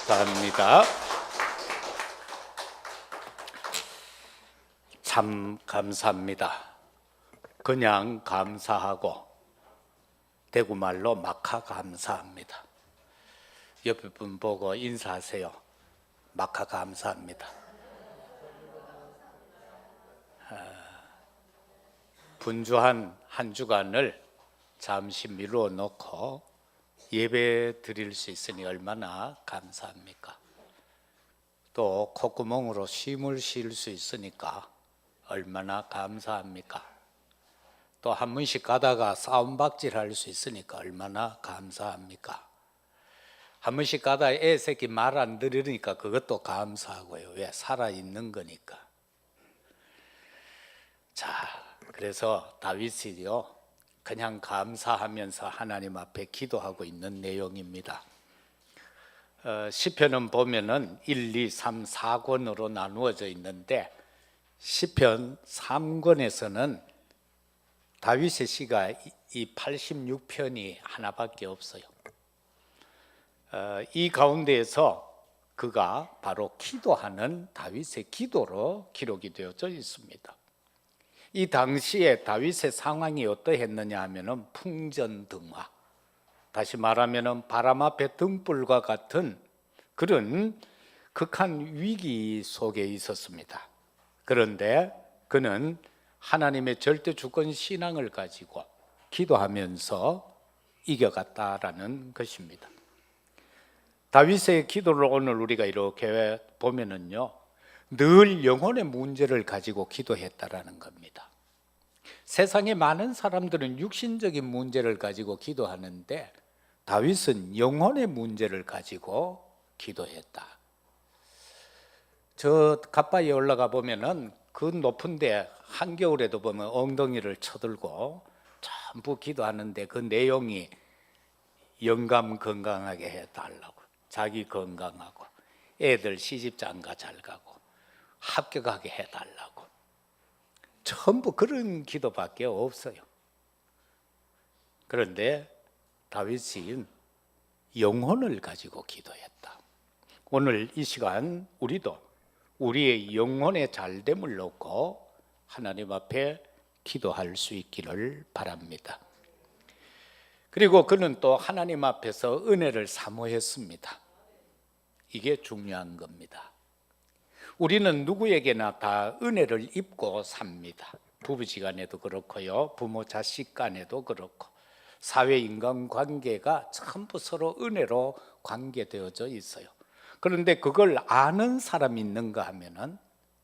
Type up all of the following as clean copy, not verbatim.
감사합니다. 참 감사합니다. 그냥 감사하고 대구말로 마카 감사합니다. 옆에 분 보고 인사하세요. 마카 감사합니다. 분주한 한 주간을 잠시 미루어 놓고 예배 드릴 수 있으니 얼마나 감사합니까? 또 콧구멍으로 쉼을 쉴 수 있으니까 얼마나 감사합니까? 또 한 번씩 가다가 싸움박질 할 수 있으니까 얼마나 감사합니까? 한 번씩 가다가 애 새끼 말 안 들으니까 그것도 감사하고요. 왜? 살아있는 거니까. 자, 그래서 다윗이요 그냥 감사하면서 하나님 앞에 기도하고 있는 내용입니다. 시편은 보면은 1, 2, 3, 4권으로 나누어져 있는데 시편 3권에서는 다윗의 시가 이 86편이 하나밖에 없어요. 이 가운데에서 그가 바로 기도하는 다윗의 기도로 기록이 되어져 있습니다. 이 당시에 다윗의 상황이 어떠했느냐 하면은 풍전등화, 다시 말하면은 바람 앞에 등불과 같은 그런 극한 위기 속에 있었습니다. 그런데 그는 하나님의 절대 주권 신앙을 가지고 기도하면서 이겨갔다라는 것입니다. 다윗의 기도를 오늘 우리가 이렇게 보면은요, 늘 영혼의 문제를 가지고 기도했다라는 겁니다. 세상에 많은 사람들은 육신적인 문제를 가지고 기도하는데 다윗은 영혼의 문제를 가지고 기도했다. 저 갓바위에 올라가 보면은 그 높은데 한겨울에도 보면 엉덩이를 쳐들고 전부 기도하는데 그 내용이 영감 건강하게 해달라고, 자기 건강하고, 애들 시집장가 잘 가고, 합격하게 해달라고, 전부 그런 기도밖에 없어요. 그런데 다윗이 영혼을 가지고 기도했다. 오늘 이 시간 우리도 우리의 영혼의 잘됨을 놓고 하나님 앞에 기도할 수 있기를 바랍니다. 그리고 그는 또 하나님 앞에서 은혜를 사모했습니다. 이게 중요한 겁니다. 우리는 누구에게나 다 은혜를 입고 삽니다. 부부지간에도 그렇고요, 부모 자식 간에도 그렇고, 사회 인간관계가 전부 서로 은혜로 관계되어져 있어요. 그런데 그걸 아는 사람이 있는가 하면은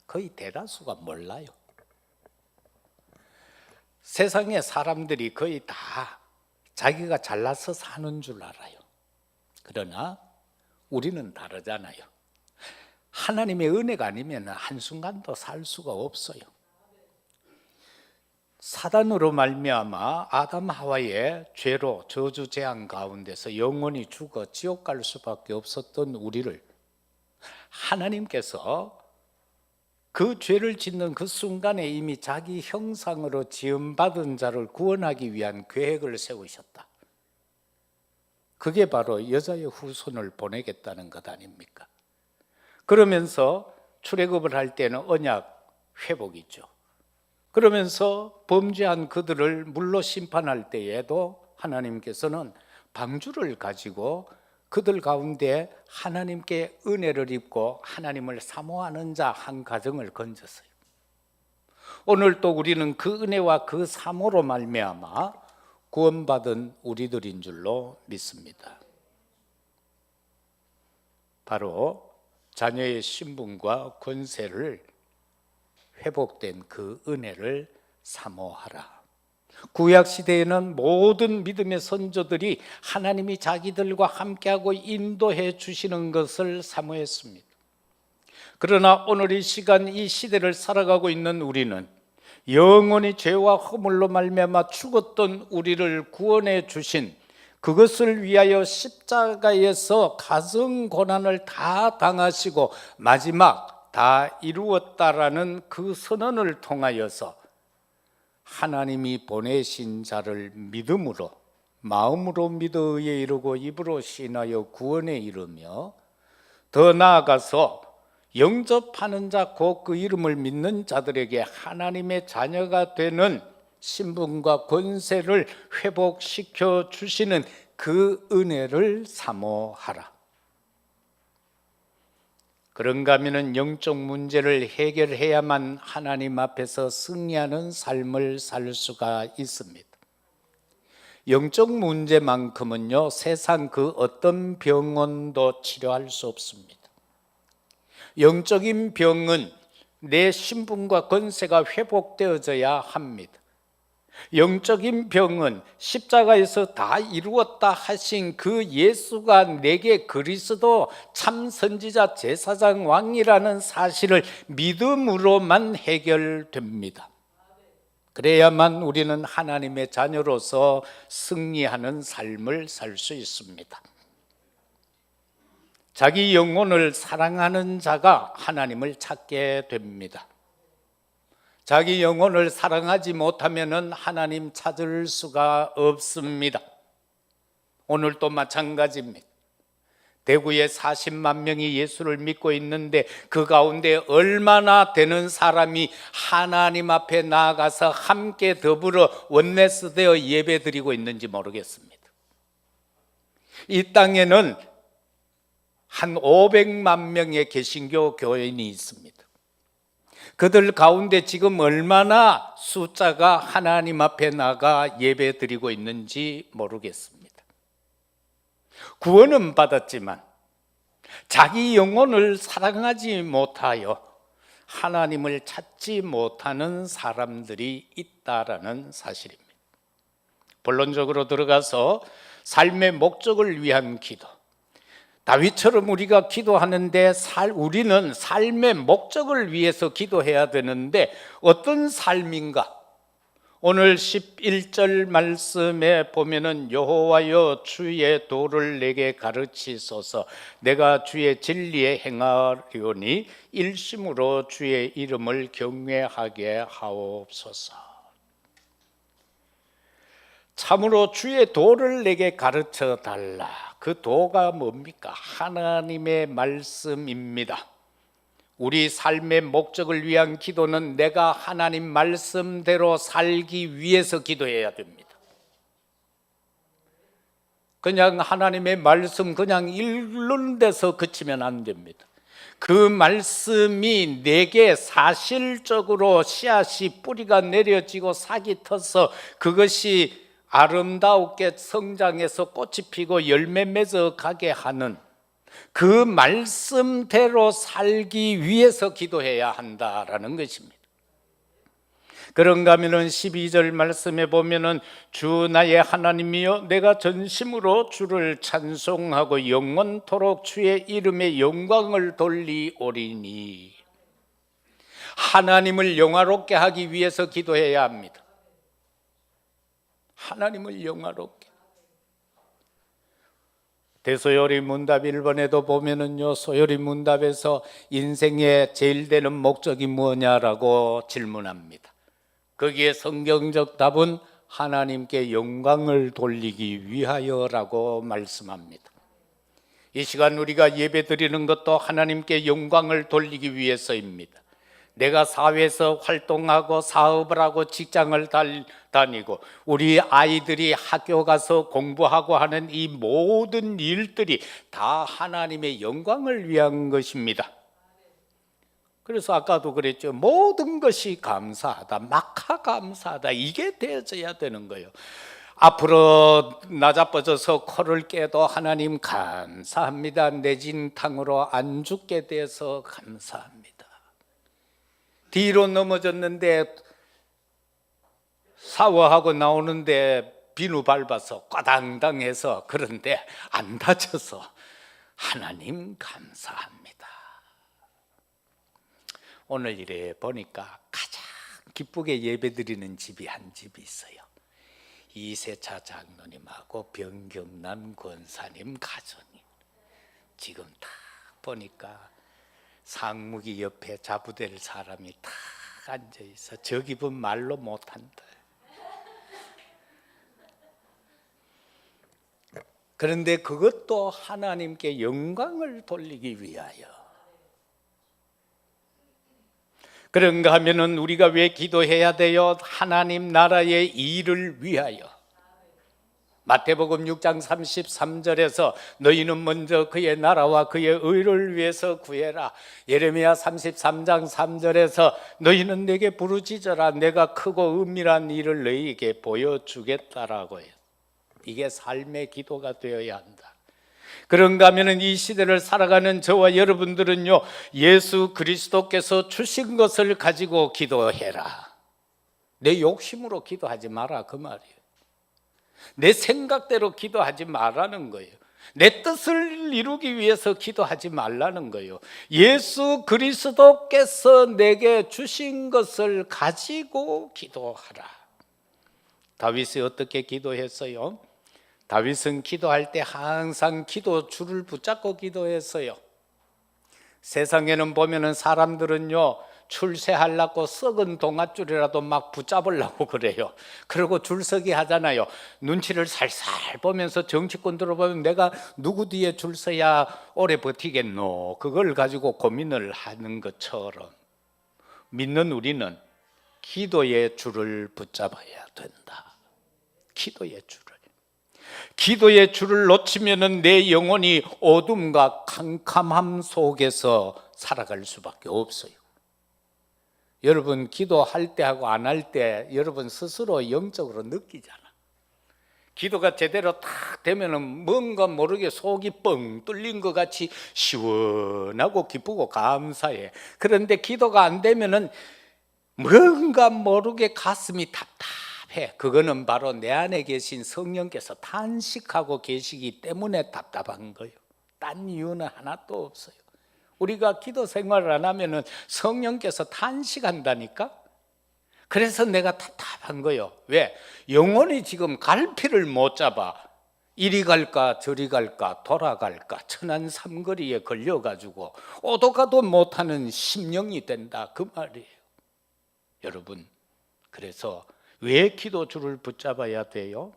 거의 대다수가 몰라요. 세상의 사람들이 거의 다 자기가 잘나서 사는 줄 알아요. 그러나 우리는 다르잖아요. 하나님의 은혜가 아니면 한순간도 살 수가 없어요. 사단으로 말미암아 아담 하와의 죄로 저주 재앙 가운데서 영원히 죽어 지옥 갈 수밖에 없었던 우리를 하나님께서 그 죄를 짓는 그 순간에 이미 자기 형상으로 지음받은 자를 구원하기 위한 계획을 세우셨다. 그게 바로 여자의 후손을 보내겠다는 것 아닙니까? 그러면서 출애굽을 할 때는 언약 회복이죠. 그러면서 범죄한 그들을 물로 심판할 때에도 하나님께서는 방주를 가지고 그들 가운데 하나님께 은혜를 입고 하나님을 사모하는 자 한 가정을 건졌어요. 오늘 또 우리는 그 은혜와 그 사모로 말미암아 구원받은 우리들인 줄로 믿습니다. 바로 자녀의 신분과 권세를 회복된 그 은혜를 사모하라. 구약 시대에는 모든 믿음의 선조들이 하나님이 자기들과 함께하고 인도해 주시는 것을 사모했습니다. 그러나 오늘 이 시간 이 시대를 살아가고 있는 우리는 영원히 죄와 허물로 말미암아 죽었던 우리를 구원해 주신 그것을 위하여 십자가에서 가정 고난을 다 당하시고 마지막 다 이루었다라는 그 선언을 통하여서 하나님이 보내신 자를 믿음으로 마음으로 믿어 의에 이르고 입으로 신하여 구원에 이르며 더 나아가서 영접하는 자, 곧 그 이름을 믿는 자들에게 하나님의 자녀가 되는 신분과 권세를 회복시켜 주시는 그 은혜를 사모하라. 그런가 하면 영적 문제를 해결해야만 하나님 앞에서 승리하는 삶을 살 수가 있습니다. 영적 문제만큼은요, 세상 그 어떤 병원도 치료할 수 없습니다. 영적인 병은 내 신분과 권세가 회복되어져야 합니다. 영적인 병은 십자가에서 다 이루었다 하신 그 예수가 내게 그리스도 참 선지자 제사장 왕이라는 사실을 믿음으로만 해결됩니다. 그래야만 우리는 하나님의 자녀로서 승리하는 삶을 살 수 있습니다. 자기 영혼을 사랑하는 자가 하나님을 찾게 됩니다. 자기 영혼을 사랑하지 못하면 하나님 찾을 수가 없습니다. 오늘도 마찬가지입니다. 대구에 40만 명이 예수를 믿고 있는데 그 가운데 얼마나 되는 사람이 하나님 앞에 나아가서 함께 더불어 원내스 되어 예배드리고 있는지 모르겠습니다. 이 땅에는 한 500만 명의 개신교 교인이 있습니다. 그들 가운데 지금 얼마나 숫자가 하나님 앞에 나가 예배드리고 있는지 모르겠습니다. 구원은 받았지만 자기 영혼을 사랑하지 못하여 하나님을 찾지 못하는 사람들이 있다라는 사실입니다. 본론적으로 들어가서 삶의 목적을 위한 기도, 다윗처럼 우리가 기도하는데 우리는 삶의 목적을 위해서 기도해야 되는데 어떤 삶인가? 오늘 11절 말씀에 보면은 여호와여 주의 도를 내게 가르치소서. 내가 주의 진리에 행하려니 일심으로 주의 이름을 경외하게 하옵소서. 참으로 주의 도를 내게 가르쳐 달라. 그 도가 뭡니까? 하나님의 말씀입니다. 우리 삶의 목적을 위한 기도는 내가 하나님 말씀대로 살기 위해서 기도해야 됩니다. 그냥 하나님의 말씀 그냥 읽는 데서 그치면 안 됩니다. 그 말씀이 내게 사실적으로 씨앗이 뿌리가 내려지고 싹이 터서 그것이 아름다우게 성장해서 꽃이 피고 열매 맺어 가게 하는 그 말씀대로 살기 위해서 기도해야 한다라는 것입니다. 그런가 하면은 12절 말씀에 보면은 주 나의 하나님이여 내가 전심으로 주를 찬송하고 영원토록 주의 이름에 영광을 돌리오리니. 하나님을 영화롭게 하기 위해서 기도해야 합니다. 하나님을 영화롭게. 대소요리 문답 1번에도 보면은요, 소요리 문답에서 인생의 제일 되는 목적이 뭐냐라고 질문합니다. 거기에 성경적 답은 하나님께 영광을 돌리기 위하여라고 말씀합니다. 이 시간 우리가 예배드리는 것도 하나님께 영광을 돌리기 위해서입니다. 내가 사회에서 활동하고 사업을 하고 직장을 다니고 우리 아이들이 학교 가서 공부하고 하는 이 모든 일들이 다 하나님의 영광을 위한 것입니다. 그래서 아까도 그랬죠. 모든 것이 감사하다, 막하 감사하다, 이게 되어져야 되는 거예요. 앞으로 나자빠져서 코를 깨도 하나님 감사합니다. 내진 탕으로 안 죽게 돼서 감사합니다. 뒤로 넘어졌는데 샤워하고 나오는데 비누 밟아서 꽈당당해서 그런데 안 다쳐서 하나님 감사합니다. 오늘 이래 보니까 가장 기쁘게 예배드리는 집이 한 집이 있어요. 이세차 장로님하고 병경남 권사님 가정이 지금 다 보니까 상무기 옆에 자부될 사람이 다 앉아있어. 저 기분 말로 못한다. 그런데 그것도 하나님께 영광을 돌리기 위하여. 그런가 하면은 우리가 왜 기도해야 돼요? 하나님 나라의 일을 위하여. 마태복음 6장 33절에서 너희는 먼저 그의 나라와 그의 의를 위해서 구해라. 예레미야 33장 3절에서 너희는 내게 부르짖어라. 내가 크고 은밀한 일을 너희에게 보여주겠다라고 해요. 이게 삶의 기도가 되어야 한다. 그런가 하면 이 시대를 살아가는 저와 여러분들은요, 예수 그리스도께서 주신 것을 가지고 기도해라. 내 욕심으로 기도하지 마라, 그 말이에요. 내 생각대로 기도하지 말라는 거예요. 내 뜻을 이루기 위해서 기도하지 말라는 거예요. 예수 그리스도께서 내게 주신 것을 가지고 기도하라. 다윗이 어떻게 기도했어요? 다윗은 기도할 때 항상 기도 줄을 붙잡고 기도했어요. 세상에는 보면은 사람들은요, 출세하려고 썩은 동아줄이라도 막 붙잡으려고 그래요. 그리고 줄서기 하잖아요. 눈치를 살살 보면서 정치권들을 보면 내가 누구 뒤에 줄 서야 오래 버티겠노, 그걸 가지고 고민을 하는 것처럼 믿는 우리는 기도의 줄을 붙잡아야 된다. 기도의 줄을 놓치면은 내 영혼이 어둠과 캄캄함 속에서 살아갈 수밖에 없어요. 여러분, 기도할 때하고 안 할 때 여러분 스스로 영적으로 느끼잖아. 기도가 제대로 딱 되면은 뭔가 모르게 속이 뻥 뚫린 것 같이 시원하고 기쁘고 감사해. 그런데 기도가 안 되면은 뭔가 모르게 가슴이 답답해. 그거는 바로 내 안에 계신 성령께서 탄식하고 계시기 때문에 답답한 거예요. 딴 이유는 하나도 없어요. 우리가 기도 생활을 안 하면은 성령께서 탄식한다니까. 그래서 내가 답답한 거예요. 왜? 영혼이 지금 갈피를 못 잡아. 이리 갈까 저리 갈까 돌아갈까 천안 삼거리에 걸려가지고 오도 가도 못하는 심령이 된다, 그 말이에요. 여러분, 그래서 왜 기도 줄을 붙잡아야 돼요?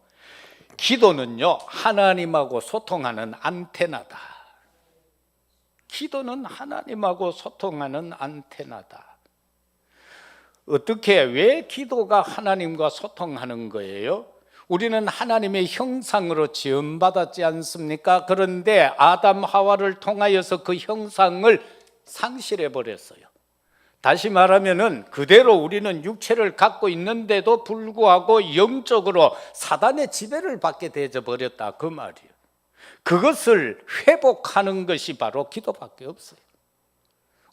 기도는요, 하나님하고 소통하는 안테나다. 기도는 하나님하고 소통하는 안테나다. 어떻게, 왜 기도가 하나님과 소통하는 거예요? 우리는 하나님의 형상으로 지음받았지 않습니까? 그런데 아담 하와를 통하여서 그 형상을 상실해 버렸어요. 다시 말하면은 그대로 우리는 육체를 갖고 있는데도 불구하고 영적으로 사단의 지배를 받게 되어 버렸다, 그 말이에요. 그것을 회복하는 것이 바로 기도밖에 없어요.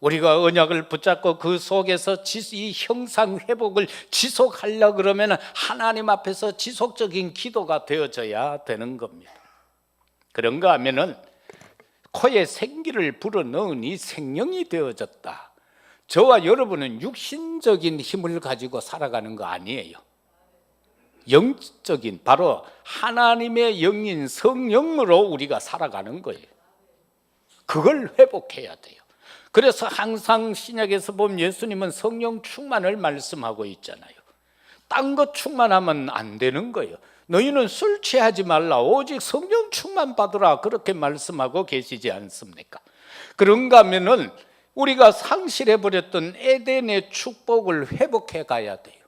우리가 언약을 붙잡고 그 속에서 이 형상 회복을 지속하려고 그러면 하나님 앞에서 지속적인 기도가 되어져야 되는 겁니다. 그런가 하면은 코에 생기를 불어넣은 이 생명이 되어졌다. 저와 여러분은 육신적인 힘을 가지고 살아가는 거 아니에요. 영적인, 바로 하나님의 영인 성령으로 우리가 살아가는 거예요. 그걸 회복해야 돼요. 그래서 항상 신약에서 보면 예수님은 성령 충만을 말씀하고 있잖아요. 딴 것 충만하면 안 되는 거예요. 너희는 술 취하지 말라, 오직 성령 충만 받으라, 그렇게 말씀하고 계시지 않습니까? 그런가 하면은 우리가 상실해버렸던 에덴의 축복을 회복해 가야 돼요.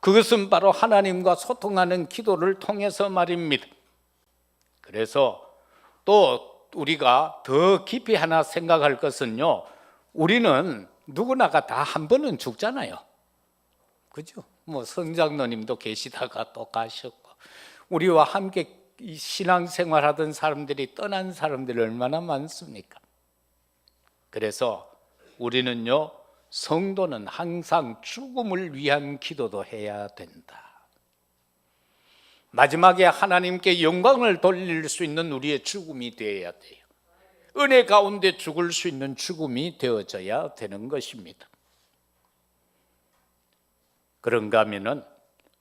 그것은 바로 하나님과 소통하는 기도를 통해서 말입니다. 그래서 또 우리가 더 깊이 하나 생각할 것은요, 우리는 누구나가 다 한 번은 죽잖아요. 그죠? 뭐 성장로님도 계시다가 또 가셨고, 우리와 함께 신앙생활 하던 사람들이 떠난 사람들이 얼마나 많습니까? 그래서 우리는요, 성도는 항상 죽음을 위한 기도도 해야 된다. 마지막에 하나님께 영광을 돌릴 수 있는 우리의 죽음이 되어야 돼요. 은혜 가운데 죽을 수 있는 죽음이 되어져야 되는 것입니다. 그런가 하면은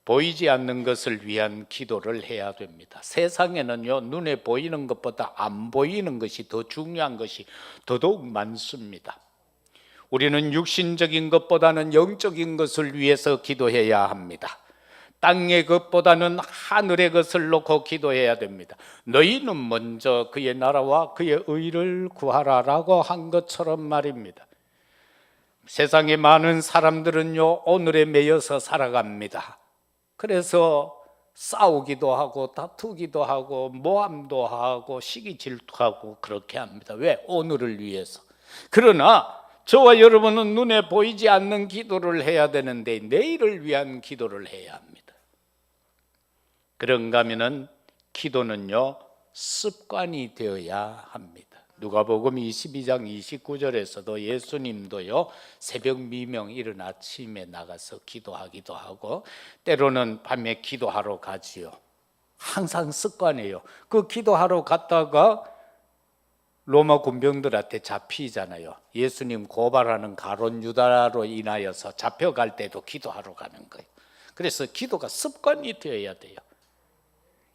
보이지 않는 것을 위한 기도를 해야 됩니다. 세상에는요, 눈에 보이는 것보다 안 보이는 것이 더 중요한 것이 더더욱 많습니다. 우리는 육신적인 것보다는 영적인 것을 위해서 기도해야 합니다. 땅의 것보다는 하늘의 것을 놓고 기도해야 됩니다. 너희는 먼저 그의 나라와 그의 의를 구하라라고 한 것처럼 말입니다. 세상의 많은 사람들은요, 오늘에 매여서 살아갑니다. 그래서 싸우기도 하고 다투기도 하고 모함도 하고 시기 질투하고 그렇게 합니다. 왜? 오늘을 위해서. 그러나 저와 여러분은 눈에 보이지 않는 기도를 해야 되는데 내일을 위한 기도를 해야 합니다. 그런가 하면은 기도는요, 습관이 되어야 합니다. 누가복음 22장 29절에서도 예수님도요, 새벽 미명 이른 아침에 나가서 기도하기도 하고 때로는 밤에 기도하러 가지요. 항상 습관이에요. 그 기도하러 갔다가 로마 군병들한테 잡히잖아요. 예수님 고발하는 가룟 유다로 인하여서 잡혀갈 때도 기도하러 가는 거예요. 그래서 기도가 습관이 되어야 돼요.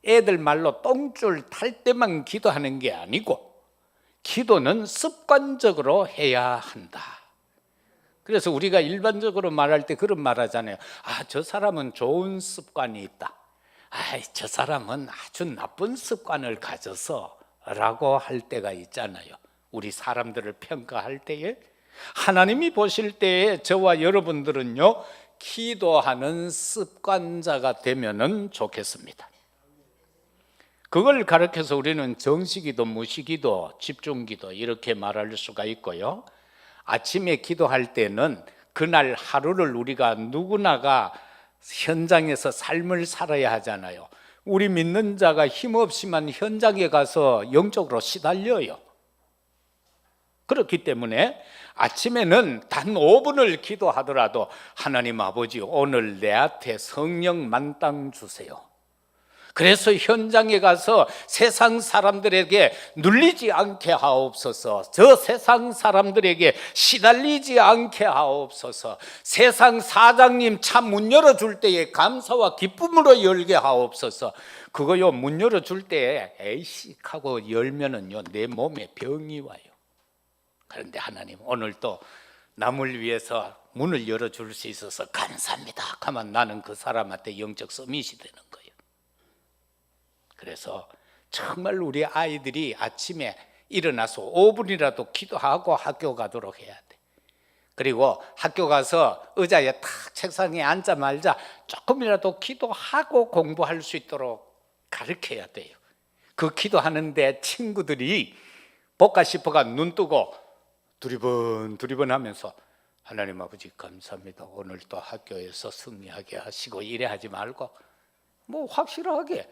애들 말로 똥줄 탈 때만 기도하는 게 아니고 기도는 습관적으로 해야 한다. 그래서 우리가 일반적으로 말할 때 그런 말 하잖아요. 저 사람은 좋은 습관이 있다. 저 사람은 아주 나쁜 습관을 가져서 라고 할 때가 있잖아요. 우리 사람들을 평가할 때에 하나님이 보실 때에 저와 여러분들은요, 기도하는 습관자가 되면은 좋겠습니다. 그걸 가르쳐서 우리는 정시기도, 무시기도, 집중기도 이렇게 말할 수가 있고요. 아침에 기도할 때는 그날 하루를 우리가 누구나가 현장에서 삶을 살아야 하잖아요. 우리 믿는 자가 힘없이만 현장에 가서 영적으로 시달려요. 그렇기 때문에 아침에는 단 5분을 기도하더라도 하나님 아버지, 오늘 내한테 성령 만땅 주세요. 그래서 현장에 가서 세상 사람들에게 눌리지 않게 하옵소서. 저 세상 사람들에게 시달리지 않게 하옵소서. 세상 사장님 차 문 열어줄 때에 감사와 기쁨으로 열게 하옵소서. 그거요, 문 열어줄 때에 에이씨 하고 열면은요, 내 몸에 병이 와요. 그런데 하나님, 오늘 또 남을 위해서 문을 열어줄 수 있어서 감사합니다 하면 나는 그 사람한테 영적 서밋이 되는 거예요. 그래서 정말 우리 아이들이 아침에 일어나서 5분이라도 기도하고 학교 가도록 해야 돼. 그리고 학교 가서 의자에 탁 책상에 앉자마자 조금이라도 기도하고 공부할 수 있도록 가르쳐야 돼요. 그 기도하는데 친구들이 볼까 싶어가 눈 뜨고 두리번 하면서 하나님 아버지 감사합니다. 오늘 또 학교에서 승리하게 하시고 이래 하지 말고 뭐 확실하게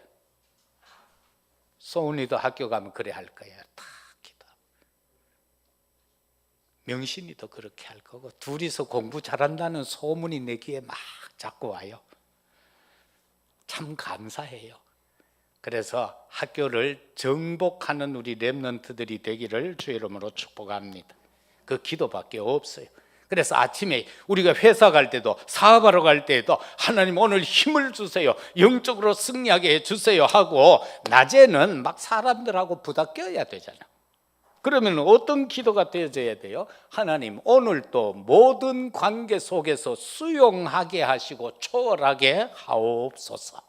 소은이도 학교 가면 그래 할 거야. 다 기도. 명신이도 그렇게 할 거고 둘이서 공부 잘한다는 소문이 내 귀에 막 자꾸 와요. 참 감사해요. 그래서 학교를 정복하는 우리 렘넌트들이 되기를 주의 이름으로 축복합니다. 그 기도밖에 없어요. 그래서 아침에 우리가 회사 갈 때도 사업하러 갈 때도 하나님 오늘 힘을 주세요, 영적으로 승리하게 해주세요 하고 낮에는 막 사람들하고 부닥겨야 되잖아. 그러면 어떤 기도가 되어져야 돼요? 하나님 오늘 또 모든 관계 속에서 수용하게 하시고 초월하게 하옵소서.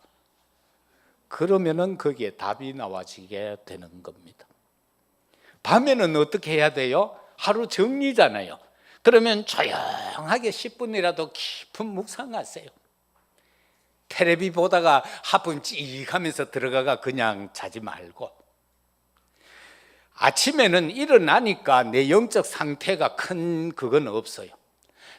그러면은 거기에 답이 나와지게 되는 겁니다. 밤에는 어떻게 해야 돼요? 하루 정리잖아요. 그러면 조용하게 10분이라도 깊은 묵상하세요. 텔레비 보다가 하품 찍 하면서 들어가가 그냥 자지 말고 아침에는 일어나니까 내 영적 상태가 큰 그건 없어요.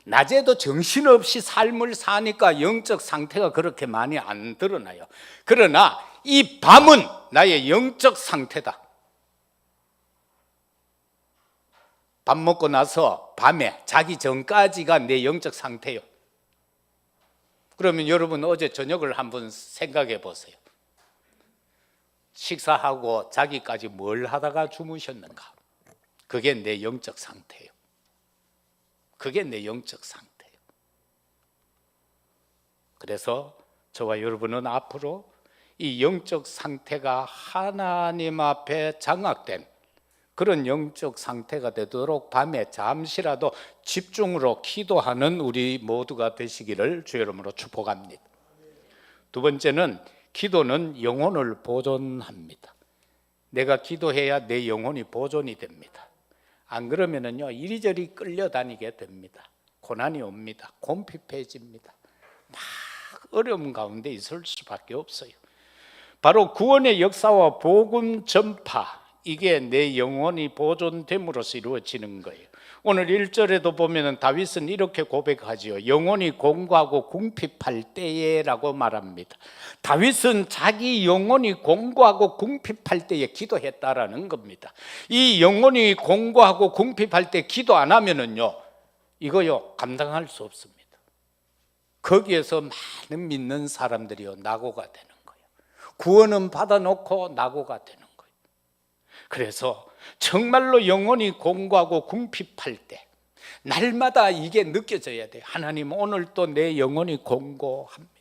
낮에도 정신없이 삶을 사니까 영적 상태가 그렇게 많이 안 드러나요. 그러나 이 밤은 나의 영적 상태다. 밥 먹고 나서 밤에 자기 전까지가 내 영적 상태예요. 그러면 여러분 어제 저녁을 한번 생각해 보세요. 식사하고 자기까지 뭘 하다가 주무셨는가? 그게 내 영적 상태예요. 그게 내 영적 상태예요. 그래서 저와 여러분은 앞으로 이 영적 상태가 하나님 앞에 장악된 그런 영적 상태가 되도록 밤에 잠시라도 집중으로 기도하는 우리 모두가 되시기를 주의 이름으로 축복합니다. 두 번째는 기도는 영혼을 보존합니다. 내가 기도해야 내 영혼이 보존이 됩니다. 안 그러면은요, 이리저리 끌려다니게 됩니다. 고난이 옵니다. 곰핍해집니다. 막 어려움 가운데 있을 수밖에 없어요. 바로 구원의 역사와 복음 전파, 이게 내 영혼이 보존됨으로써 이루어지는 거예요. 오늘 1절에도 보면은 다윗은 이렇게 고백하지요. 영혼이 공고하고 궁핍할 때에라고 말합니다. 다윗은 자기 영혼이 공고하고 궁핍할 때에 기도했다라는 겁니다. 이 영혼이 공고하고 궁핍할 때 기도 안 하면은요, 이거요, 감당할 수 없습니다. 거기에서 많은 믿는 사람들이요, 낙오가 되는 거예요. 구원은 받아놓고 낙오가 되는 거예요. 그래서 정말로 영혼이 공고하고 궁핍할 때 날마다 이게 느껴져야 돼요. 하나님, 오늘 또 내 영혼이 공고합니다.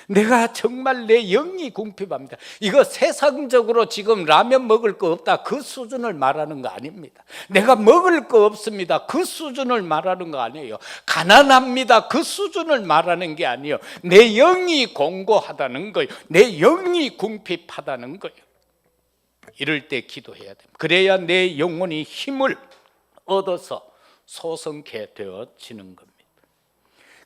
내가 정말 내 영이 궁핍합니다. 이거 세상적으로 지금 라면 먹을 거 없다, 그 수준을 말하는 거 아닙니다. 내가 먹을 거 없습니다, 그 수준을 말하는 거 아니에요. 가난합니다, 그 수준을 말하는 게 아니에요. 내 영이 공고하다는 거예요. 내 영이 궁핍하다는 거예요. 이럴 때 기도해야 됩니다. 그래야 내 영혼이 힘을 얻어서 소성케 되어지는 겁니다.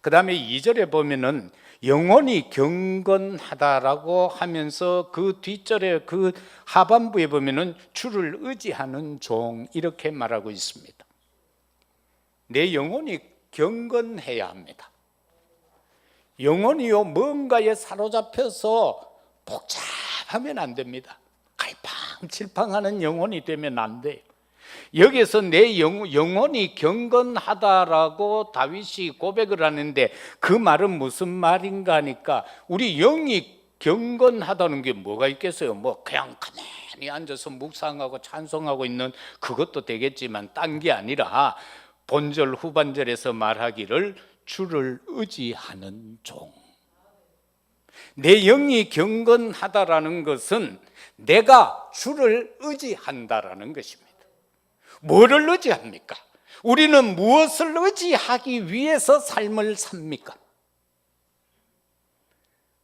그 다음에 2절에 보면은 영혼이 경건하다라고 하면서 그 뒷절에 그 하반부에 보면은 주를 의지하는 종, 이렇게 말하고 있습니다. 내 영혼이 경건해야 합니다. 영혼이요, 뭔가에 사로잡혀서 복잡하면 안 됩니다. 갈팡질팡하는 영혼이 되면 안 돼요. 여기서 내 영혼이 경건하다라고 다윗이 고백을 하는데, 그 말은 무슨 말인가 하니까, 우리 영이 경건하다는 게 뭐가 있겠어요? 뭐 그냥 가만히 앉아서 묵상하고 찬송하고 있는 그것도 되겠지만, 딴 게 아니라 본절 후반절에서 말하기를 주를 의지하는 종. 내 영이 경건하다라는 것은 내가 주를 의지한다라는 것입니다. 뭐를 의지합니까? 우리는 무엇을 의지하기 위해서 삶을 삽니까?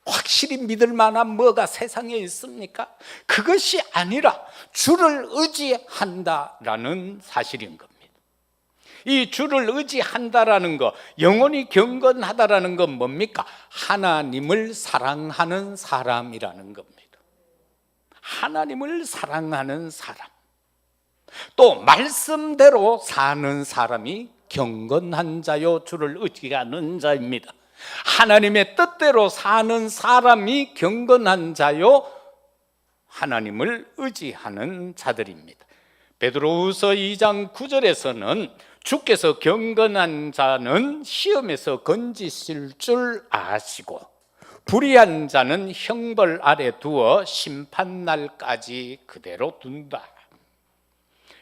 확실히 믿을 만한 뭐가 세상에 있습니까? 그것이 아니라 주를 의지한다라는 사실인 겁니다. 이 주를 의지한다라는 거, 영혼이 경건하다라는 건 뭡니까? 하나님을 사랑하는 사람이라는 겁니다. 하나님을 사랑하는 사람, 또 말씀대로 사는 사람이 경건한 자요, 주를 의지하는 자입니다. 하나님의 뜻대로 사는 사람이 경건한 자요, 하나님을 의지하는 자들입니다. 베드로후서 2장 9절에서는 주께서 경건한 자는 시험에서 건지실 줄 아시고 불의한 자는 형벌 아래 두어 심판날까지 그대로 둔다.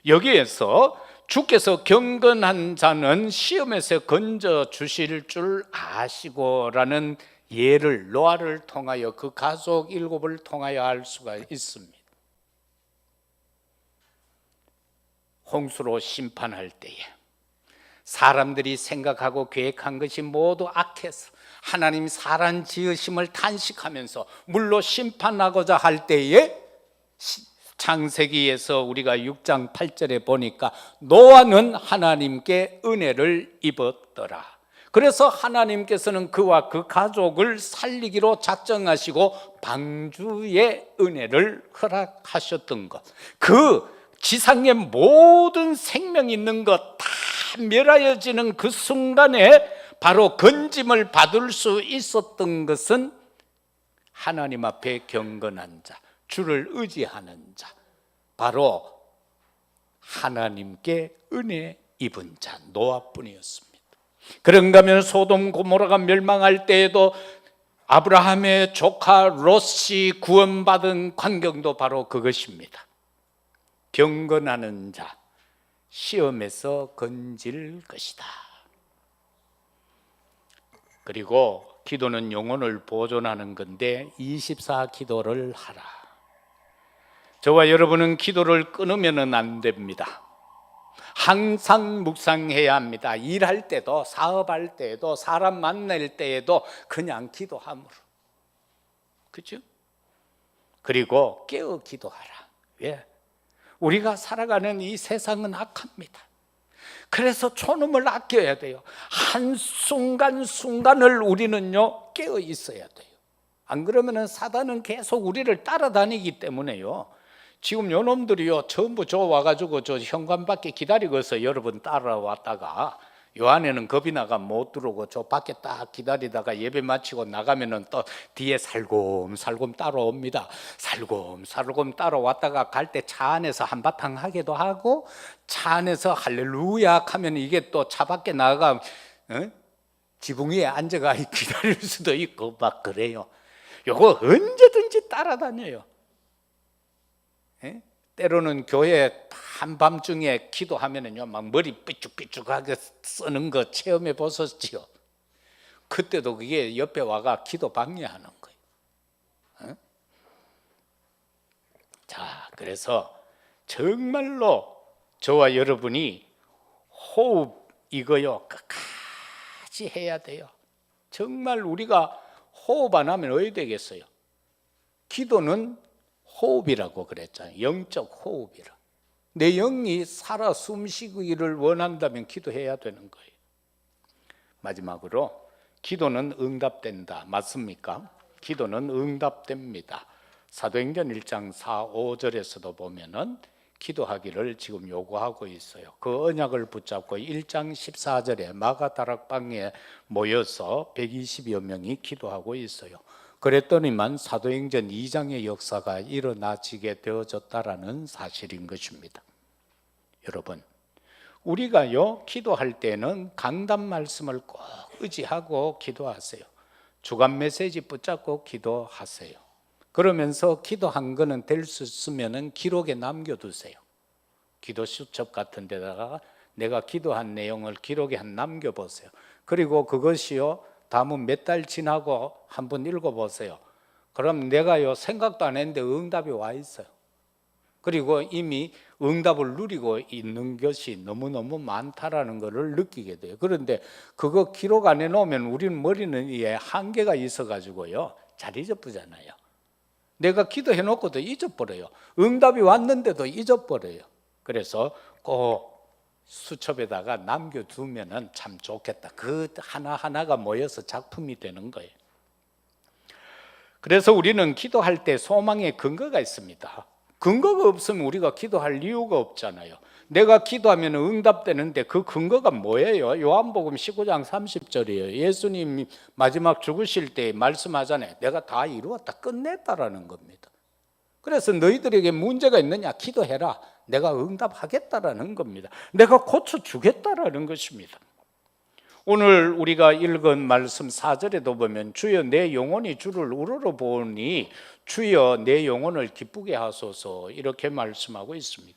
여기에서 주께서 경건한 자는 시험에서 건져 주실 줄 아시고라는 예를, 노아를 통하여, 그 가족 7을 통하여 알 수가 있습니다. 홍수로 심판할 때에 사람들이 생각하고 계획한 것이 모두 악해서 하나님 사람 지으심을 탄식하면서 물로 심판하고자 할 때에, 창세기에서 우리가 6장 8절에 보니까 노아는 하나님께 은혜를 입었더라. 그래서 하나님께서는 그와 그 가족을 살리기로 작정하시고 방주의 은혜를 허락하셨던 것, 그 지상의 모든 생명 있는 것 다 멸하여지는 그 순간에 바로 건짐을 받을 수 있었던 것은 하나님 앞에 경건한 자, 주를 의지하는 자, 바로 하나님께 은혜 입은 자, 노아뿐이었습니다. 그런가 하면 소돔 고모라가 멸망할 때에도 아브라함의 조카 롯이 구원받은 광경도 바로 그것입니다. 경건하는 자, 시험에서 건질 것이다. 그리고 기도는 영혼을 보존하는 건데 24 기도를 하라. 저와 여러분은 기도를 끊으면 안 됩니다. 항상 묵상해야 합니다. 일할 때도, 사업할 때에도, 사람 만날 때에도 그냥 기도함으로. 그죠? 그리고 깨어 기도하라. 왜? 우리가 살아가는 이 세상은 악합니다. 그래서 초놈을 아껴야 돼요. 한순간순간을 우리는요 깨어 있어야 돼요. 안 그러면은 사단은 계속 우리를 따라다니기 때문에요. 지금 요 놈들이요 전부 저 와가지고 저 현관 밖에 기다리고 있어요. 여러분 따라왔다가 요 안에는 겁이 나가 못 들어오고 저 밖에 딱 기다리다가 예배 마치고 나가면은 또 뒤에 살곰살곰 따라옵니다. 살곰살곰 따라왔다가 갈 때 차 안에서 한바탕 하기도 하고 차 안에서 할렐루야 하면 이게 또 차 밖에 나가 지붕 위에 앉아가 기다릴 수도 있고 막 그래요. 요거 언제든지 따라다녀요. 때로는 교회 한밤중에 기도하면은요 막 머리 삐죽삐죽하게 쓰는 거 체험해 보셨지요? 그때도 그게 옆에 와가 기도 방해하는 거예요. 자, 그래서 정말로 저와 여러분이 호흡 이거요 끝까지 해야 돼요. 정말 우리가 호흡 안 하면 어디 되겠어요? 기도는 호흡이라고 그랬잖아요. 영적 호흡이라. 내 영이 살아 숨쉬기를 원한다면 기도해야 되는 거예요. 마지막으로 기도는 응답된다. 맞습니까? 기도는 응답됩니다. 사도행전 1장 4, 5절에서도 보면은 기도하기를 지금 요구하고 있어요. 그 언약을 붙잡고 1장 14절에 마가다락방에 모여서 120여 명이 기도하고 있어요. 그랬더니만 사도행전 2장의 역사가 일어나지게 되어졌다라는 사실인 것입니다. 여러분, 우리가요 기도할 때는 강단 말씀을 꼭 의지하고 기도하세요. 주간 메시지 붙잡고 기도하세요. 그러면서 기도한 거는 될 수 있으면 기록에 남겨두세요. 기도 수첩 같은 데다가 내가 기도한 내용을 기록에 남겨보세요. 그리고 그것이요 다음은 몇 달 지나고 한번 읽어보세요. 그럼 내가요 생각도 안 했는데 응답이 와 있어요. 그리고 이미 응답을 누리고 있는 것이 너무너무 많다라는 것을 느끼게 돼요. 그런데 그거 기록 안 해놓으면 우리는 머리는 한계가 있어가지고요 잘 잊어버리잖아요. 내가 기도해놓고도 잊어버려요. 응답이 왔는데도 잊어버려요. 그래서 꼭 수첩에다가 남겨두면 참 좋겠다. 그 하나하나가 모여서 작품이 되는 거예요. 그래서 우리는 기도할 때 소망의 근거가 있습니다. 근거가 없으면 우리가 기도할 이유가 없잖아요. 내가 기도하면 응답되는데 그 근거가 뭐예요? 요한복음 19장 30절이에요. 예수님이 마지막 죽으실 때 말씀하잖아요. 내가 다 이루었다, 끝냈다라는 겁니다. 그래서 너희들에게 문제가 있느냐? 기도해라. 내가 응답하겠다라는 겁니다. 내가 고쳐주겠다라는 것입니다. 오늘 우리가 읽은 말씀 4절에도 보면 주여 내 영혼이 주를 우러러보니 주여 내 영혼을 기쁘게 하소서 이렇게 말씀하고 있습니다.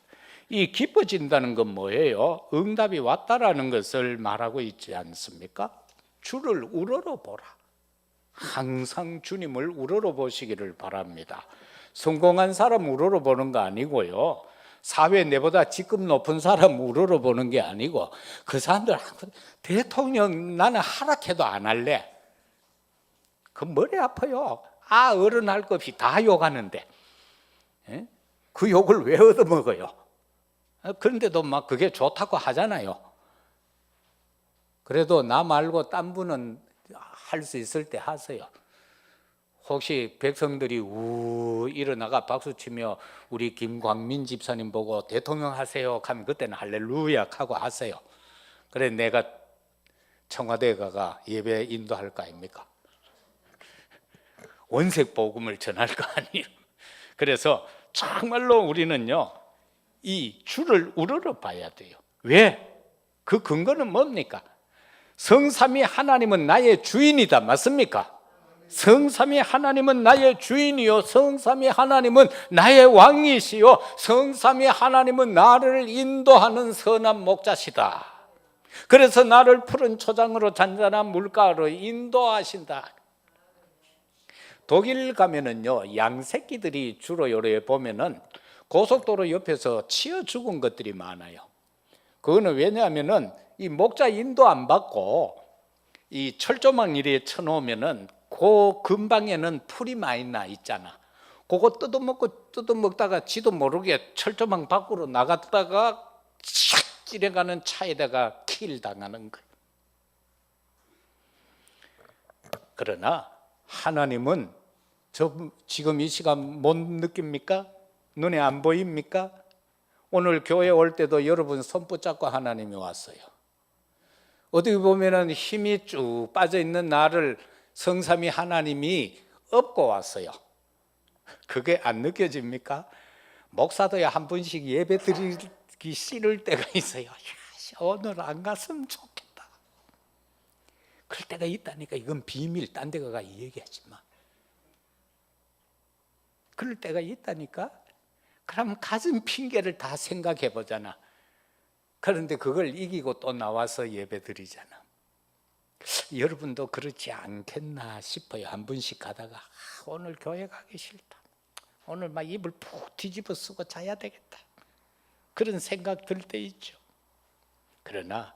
이 기뻐진다는 건 뭐예요? 응답이 왔다라는 것을 말하고 있지 않습니까? 주를 우러러보라. 항상 주님을 우러러보시기를 바랍니다. 성공한 사람 우러러보는 거 아니고요, 사회 내보다 직급 높은 사람 우러러보는 게 아니고, 그 사람들 대통령 나는 하락해도 안 할래. 그 머리 아파요. 어른 할 것 없이 다 욕하는데 그 욕을 왜 얻어먹어요? 그런데도 막 그게 좋다고 하잖아요. 그래도 나 말고 딴 분은 할 수 있을 때 하세요. 혹시 백성들이 일어나가 박수치며 우리 김광민 집사님 보고 대통령 하세요 하면 그때는 할렐루야 하고 하세요. 그래 내가 청와대에 가가 예배 인도할 거 아닙니까? 원색 복음을 전할 거 아니에요. 그래서 정말로 우리는요 이 주를 우러러 봐야 돼요. 왜? 그 근거는 뭡니까? 성삼위 하나님은 나의 주인이다. 맞습니까? 성삼위 하나님은 나의 주인이요, 성삼위 하나님은 나의 왕이시요, 성삼위 하나님은 나를 인도하는 선한 목자시다. 그래서 나를 푸른 초장으로 잔잔한 물가로 인도하신다. 독일 가면은요 양새끼들이 주로 요래 보면은 고속도로 옆에서 치어 죽은 것들이 많아요. 그거는 왜냐하면은 이 목자 인도 안 받고 이 철조망 이리에 쳐놓으면은 그 근방에는 풀이 많이 나 있잖아. 그거 뜯어먹다가 지도 모르게 철조망 밖으로 나갔다가 샥 지나가는 차에다가 킬 당하는 거예요. 그러나 하나님은 지금 이 시간 못 느낍니까? 눈에 안 보입니까? 오늘 교회 올 때도 여러분 손 붙잡고 하나님이 왔어요. 어떻게 보면은 힘이 쭉 빠져 있는 나를 성삼위 하나님이 업고 왔어요. 그게 안 느껴집니까? 목사도야 한 번씩 예배 드리기 싫을 때가 있어요. 야, 오늘 안 갔으면 좋겠다. 그럴 때가 있다니까. 이건 비밀. 딴 데 가가 얘기하지 마. 그럴 때가 있다니까. 그럼 가진 핑계를 다 생각해 보잖아. 그런데 그걸 이기고 또 나와서 예배 드리잖아. 여러분도 그렇지 않겠나 싶어요. 한 번씩 가다가 오늘 교회 가기 싫다. 오늘 막 이불 푹 뒤집어 쓰고 자야 되겠다. 그런 생각 들 때 있죠. 그러나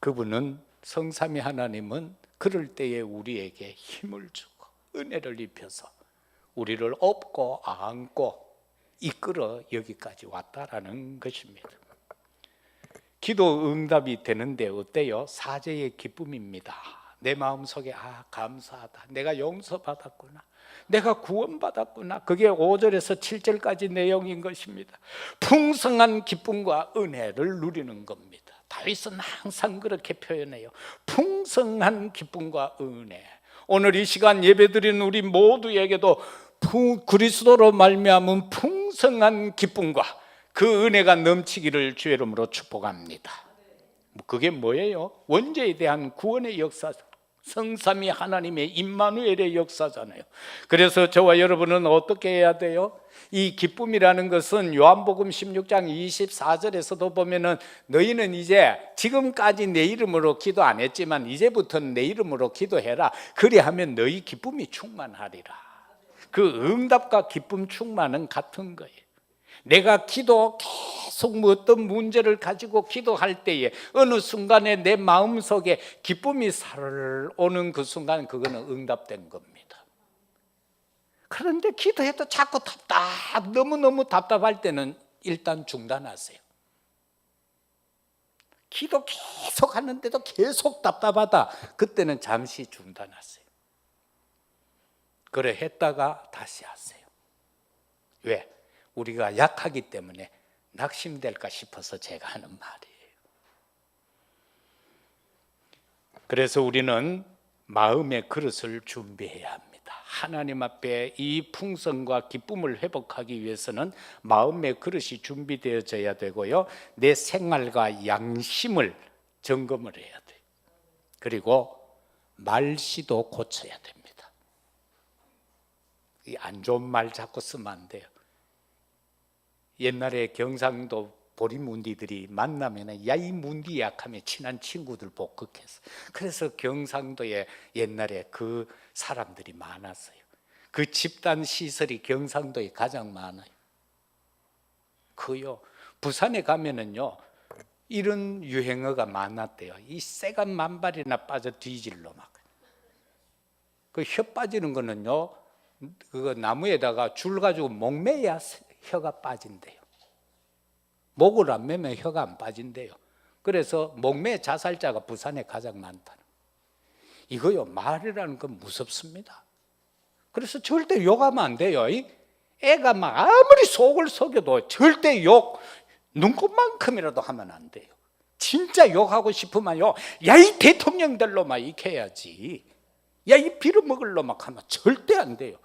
그분은 성삼위 하나님은 그럴 때에 우리에게 힘을 주고 은혜를 입혀서 우리를 업고 안고 이끌어 여기까지 왔다라는 것입니다. 기도 응답이 되는데 어때요? 사죄의 기쁨입니다. 내 마음속에 감사하다. 내가 용서받았구나. 내가 구원받았구나. 그게 5절에서 7절까지 내용인 것입니다. 풍성한 기쁨과 은혜를 누리는 겁니다. 다윗은 항상 그렇게 표현해요. 풍성한 기쁨과 은혜. 오늘 이 시간 예배드리는 우리 모두에게도 그리스도로 말미암은 풍성한 기쁨과 그 은혜가 넘치기를 주의 이름으로 축복합니다. 그게 뭐예요? 원죄에 대한 구원의 역사, 성삼위 하나님의 임마누엘의 역사잖아요. 그래서 저와 여러분은 어떻게 해야 돼요? 이 기쁨이라는 것은 요한복음 16장 24절에서도 보면은 너희는 이제 지금까지 내 이름으로 기도 안 했지만 이제부터는 내 이름으로 기도해라. 그리하면 너희 기쁨이 충만하리라. 그 응답과 기쁨 충만은 같은 거예요. 내가 계속 어떤 문제를 가지고 기도할 때에 어느 순간에 내 마음속에 기쁨이 살아오는 그 순간 그거는 응답된 겁니다. 그런데 기도해도 자꾸 너무너무 답답할 때는 일단 중단하세요. 기도 계속 하는데도 계속 답답하다. 그때는 잠시 중단하세요. 그래 했다가 다시 하세요. 왜? 우리가 약하기 때문에 낙심될까 싶어서 제가 하는 말이에요. 그래서 우리는 마음의 그릇을 준비해야 합니다. 하나님 앞에 이 풍성과 기쁨을 회복하기 위해서는 마음의 그릇이 준비되어져야 되고요. 내 생활과 양심을 점검을 해야 돼요. 그리고 말씨도 고쳐야 됩니다. 이 안 좋은 말 자꾸 쓰면 안 돼요. 옛날에 경상도 보리문디들이 만나면 야 이 문디 약하면 친한 친구들 복극했어. 그래서 경상도에 옛날에 그 사람들이 많았어요. 그 집단 시설이 경상도에 가장 많아요. 그요 부산에 가면은요 이런 유행어가 많았대요. 이 새가 만발이나 빠져 뒤질러 막. 그 혀 빠지는 거는요 그거 나무에다가 줄 가지고 목 매야 혀가 빠진대요. 목을 안 매면 혀가 안 빠진대요. 그래서 목매 자살자가 부산에 가장 많다는. 이거요 말이라는 건 무섭습니다. 그래서 절대 욕하면 안 돼요. 애가 막 아무리 속을 속여도 절대 욕 눈곱만큼이라도 하면 안 돼요. 진짜 욕하고 싶으면요 야 이 대통령들로만 익혀야지. 야 이 빌어먹을 놈막 하면 절대 안 돼요.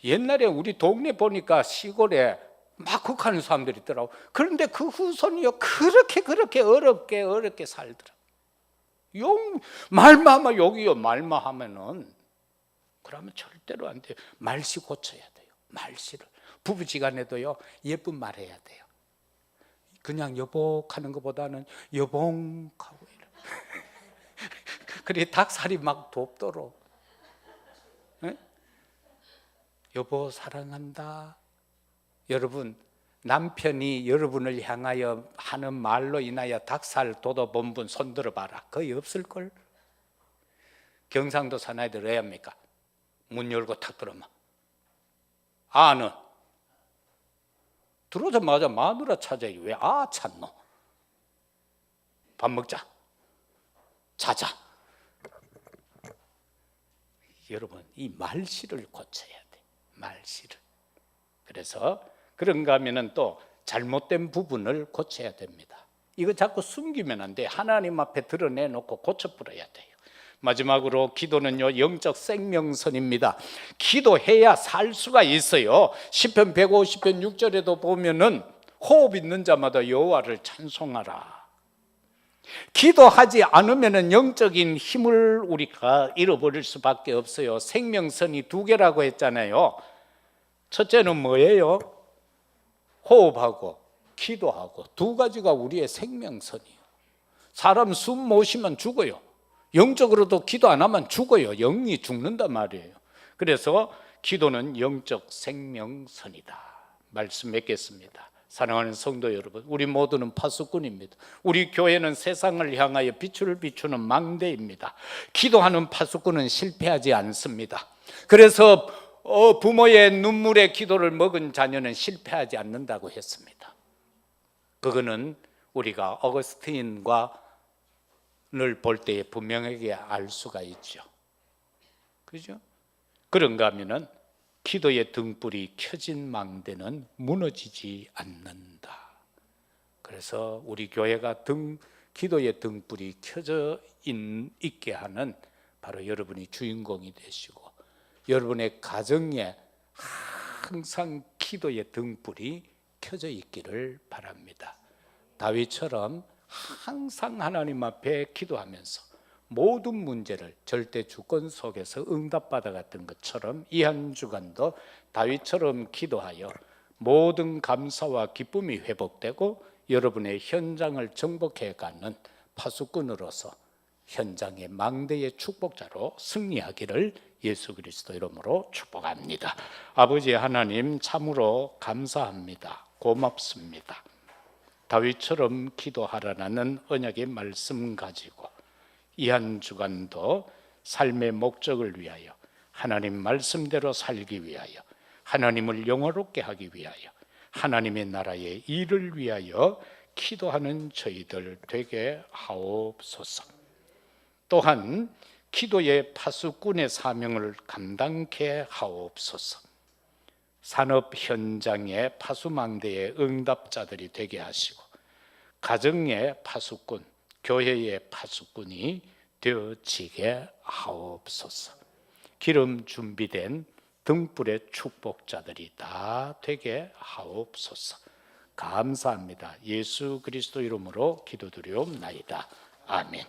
옛날에 우리 동네 보니까 시골에 막 극하는 사람들이 있더라고. 그런데 그 후손이요 그렇게 어렵게 살더라. 말만 하면 욕이요. 말만 하면은 그러면 절대로 안 돼요. 말씨 고쳐야 돼요. 말씨를 부부지간에도요 예쁜 말 해야 돼요. 그냥 여복하는 것보다는 여봉하고 이래. 그래 닭살이 막 돋도록. 네? 여보 사랑한다. 여러분 남편이 여러분을 향하여 하는 말로 인하여 닭살 돋아본 분 손들어 봐라. 거의 없을걸. 경상도 사나이들 왜 합니까? 문 열고 탁 들어오면 아는 들어오자마자 마누라 찾아요. 왜 찾노? 밥 먹자, 자자. 여러분, 이 말실을 고쳐야 돼. 말실을. 그래서 그런가 하면은 또 잘못된 부분을 고쳐야 됩니다. 이거 자꾸 숨기면 안 돼. 하나님 앞에 드러내놓고 고쳐버려야 돼요. 마지막으로 기도는요, 영적 생명선입니다. 기도해야 살 수가 있어요. 시편 150편 6절에도 보면은 호흡 있는 자마다 여호와를 찬송하라. 기도하지 않으면은 영적인 힘을 우리가 잃어버릴 수밖에 없어요. 생명선이 두 개라고 했잖아요. 첫째는 뭐예요? 호흡하고 기도하고, 두 가지가 우리의 생명선이에요. 사람 숨 못 쉬면 죽어요. 영적으로도 기도 안 하면 죽어요. 영이 죽는단 말이에요. 그래서 기도는 영적 생명선이다. 말씀 맺겠습니다. 사랑하는 성도 여러분, 우리 모두는 파수꾼입니다. 우리 교회는 세상을 향하여 빛을 비추는 망대입니다. 기도하는 파수꾼은 실패하지 않습니다. 그래서 부모의 눈물의 기도를 먹은 자녀는 실패하지 않는다고 했습니다. 그거는 우리가 어거스틴과 를 볼 때에 분명하게 알 수가 있죠. 그죠? 그런가 하면은 기도의 등불이 켜진 망대는 무너지지 않는다. 그래서 우리 교회가 기도의 등불이 켜져 있게 하는 바로 여러분이 주인공이 되시고, 여러분의 가정에 항상 기도의 등불이 켜져 있기를 바랍니다. 다윗처럼 항상 하나님 앞에 기도하면서 모든 문제를 절대 주권 속에서 응답받아갔던 것처럼 이 한 주간도 다윗처럼 기도하여 모든 감사와 기쁨이 회복되고 여러분의 현장을 정복해가는 파수꾼으로서 현장의 망대의 축복자로 승리하기를 예수 그리스도 이름으로 축복합니다. 아버지 하나님, 참으로 감사합니다. 고맙습니다. 다윗처럼 기도하라는 언약의 말씀 가지고 이 한 주간도 삶의 목적을 위하여, 하나님 말씀대로 살기 위하여, 하나님을 영화롭게 하기 위하여, 하나님의 나라의 일을 위하여 기도하는 저희들 되게 하옵소서. 또한 기도의 파수꾼의 사명을 감당케 하옵소서. 산업 현장의 파수망대의 응답자들이 되게 하시고, 가정의 파수꾼, 교회의 파수꾼이 되어지게 하옵소서. 기름 준비된 등불의 축복자들이 다 되게 하옵소서. 감사합니다. 예수 그리스도 이름으로 기도드리옵나이다. 아멘.